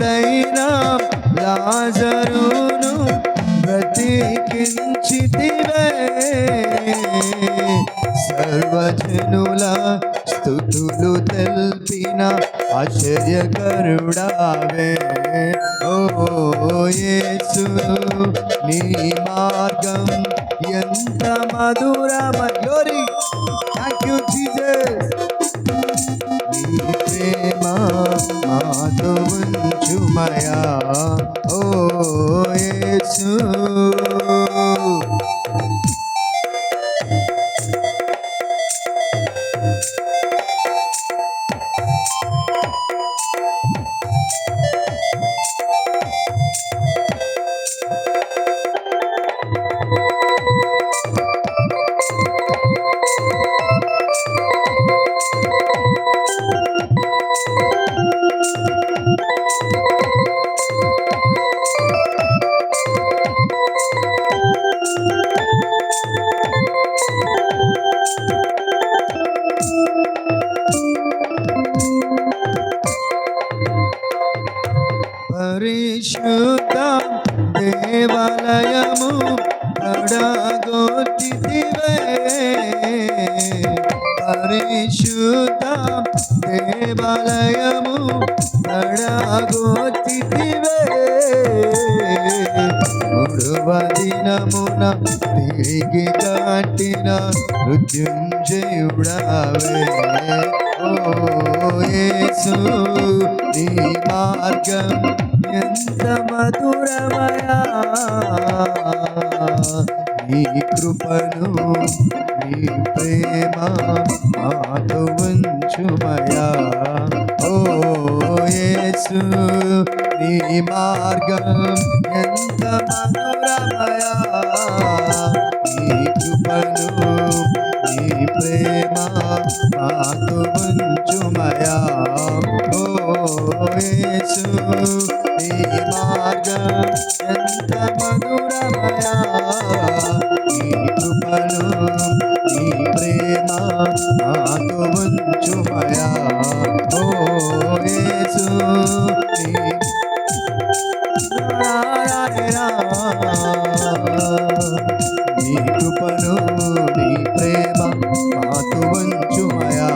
మృతుడైన లాజరును బ్రతికించితివే. సర్వజనుల స్తుతులు తెల్పిన ఆశ్చర్యకరుడావే. ఓ యేసు నీ మార్గం ఎంత మధురమ. Glory, thank you Jesus. నీ ప్రేమ మాతో ఉంచుమయా ఓ యేసు. పరిశుద్ధ దేవాలయము పడగొట్టితివే. పరిశుద్ధ దేవాలయము పడగొట్టితివే. మూడవ దినమున తిరిగి కట్టిన మృత్యుంజయుడావే. ఓ యేసు నీ మార్గం ఎంత మధురమయా. నీ కృపను నీ ప్రేమ మాతో ఉంచుమయా ఓ యేసు. నీ మార్గం ఎంత మధురమయా. నీ కృపను నీ ప్రేమ మాతో ఉంచుమయా ఓ యేసు. నీ మార్గం ఎంత మధురమయా. నీ కృపను నీ ప్రేమ మాతో ఉంచుమయా ఓ యేసు. నీ కృపను నీ ప్రేమ మాతో ఉంచుమయా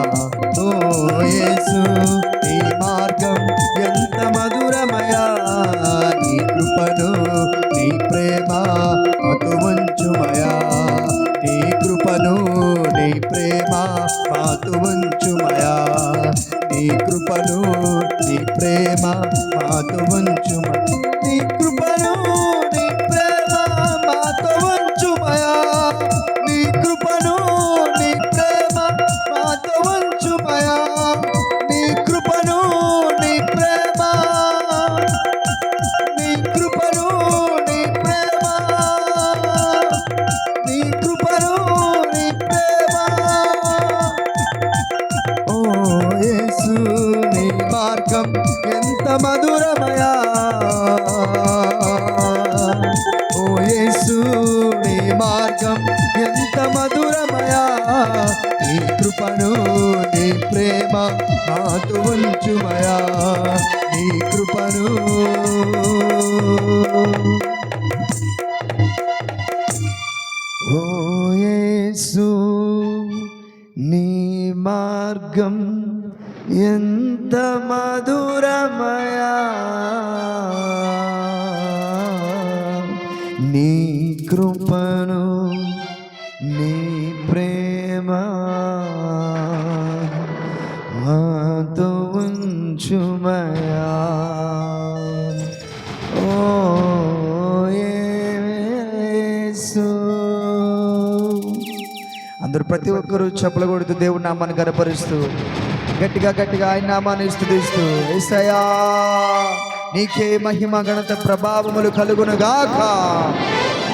ఓ యేసు. నీ మార్గం ఎంత మధురమయా. నీ కృపను నీ ప్రేమ మాతో ఉంచుమయా. నీ కృపను నీ ప్రేమ మాతో ఉంచుమయా. నీ కృపను నీ ప్రేమ మాతో ఉంచుమయా. నీ కృపను నీ ప్రేమ మాతో ఉంచుమయా. నీ కృపను నీ ప్రేమ మాతో ఉంచుమయా. నీ కృపను నీ ప్రేమ నీ కృపను నీ ప్రేమ నీ కృపను నీ ప్రేమ ఓ యేసు. నీ మార్గం ఎంత మధురమయా ఓ యేసు. నీ మార్గం ఎంత మధురమయా. నీ కృపను నీ ప్రేమ మాతో ఉంచుమయా. నీ కృపను ఓ యేసు. నీ మార్గం ఎంత మధురమయా. నీ కృపను నీ ప్రేమ మాతో ఉంచుమయా ఓ యేసు. అందరూ ప్రతి ఒక్కరూ చప్పలు కొడుతూ దేవుడి నామాన్ని గనపరుస్తూ గట్టిగా గట్టిగా ఆయన నామాన్ని స్తుతిస్తూ యేసయ్యా నీకే మహిమ ఘనత ప్రభావములు కలుగునుగాక.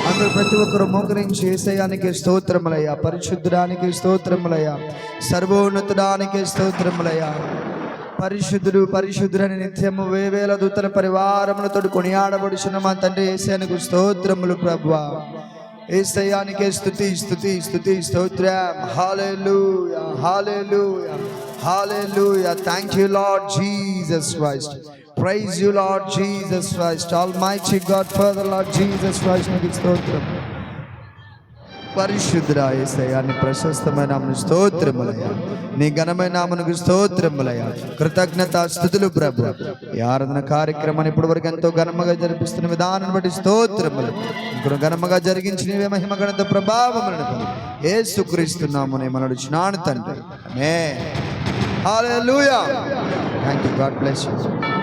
అందరూ ప్రతి ఒక్కరు మోకరించి యేసయ్యానికి స్తోత్రములయ్యా. పరిశుద్ధుడానికి స్తోత్రములయ్యా. సర్వోన్నతుడానికి స్తోత్రములయ్యా. పరిశుద్ధుడు పరిశుద్ధుడని నిత్యము వేవేల దూతల పరివారములతో కొనియాడబడుచున్న మా తండ్రి యేసయ్యానికి స్తోత్రములు ప్రభువా. యేసయ్యానికి స్తుతి స్తుతి స్తుతి స్తోత్రం. Hallelujah hallelujah hallelujah. Thank you Lord Jesus Christ. praise you, Lord Jesus Christ, Almighty God, Father, Lord Jesus Christ, నీకు స్తోత్రం. పరిశుద్ధుడా యేసయ్యా, నీ ప్రశస్తమైన నామమునకు స్తోత్రములయ్యా, నీ ఘనమైన నామమునకు స్తోత్రములయ్యా. కృతజ్ఞత స్తుతులు ప్రభు. ఈ ఆరాధన కార్యక్రమాన్ని ఇప్పటి వరకు ఎంతో ఘనముగా జరిపిస్తున్న విధానం బట్టి స్తోత్రములు. ఇప్పుడు ఘనముగా జరిగించి నీవే మహిమ ఘనత ప్రభావములను యేసుక్రీస్తు నామమున మనడుచున్నాను తండ్రి. ఆమేన్. హల్లెలూయా. థాంక్యూ. God bless you.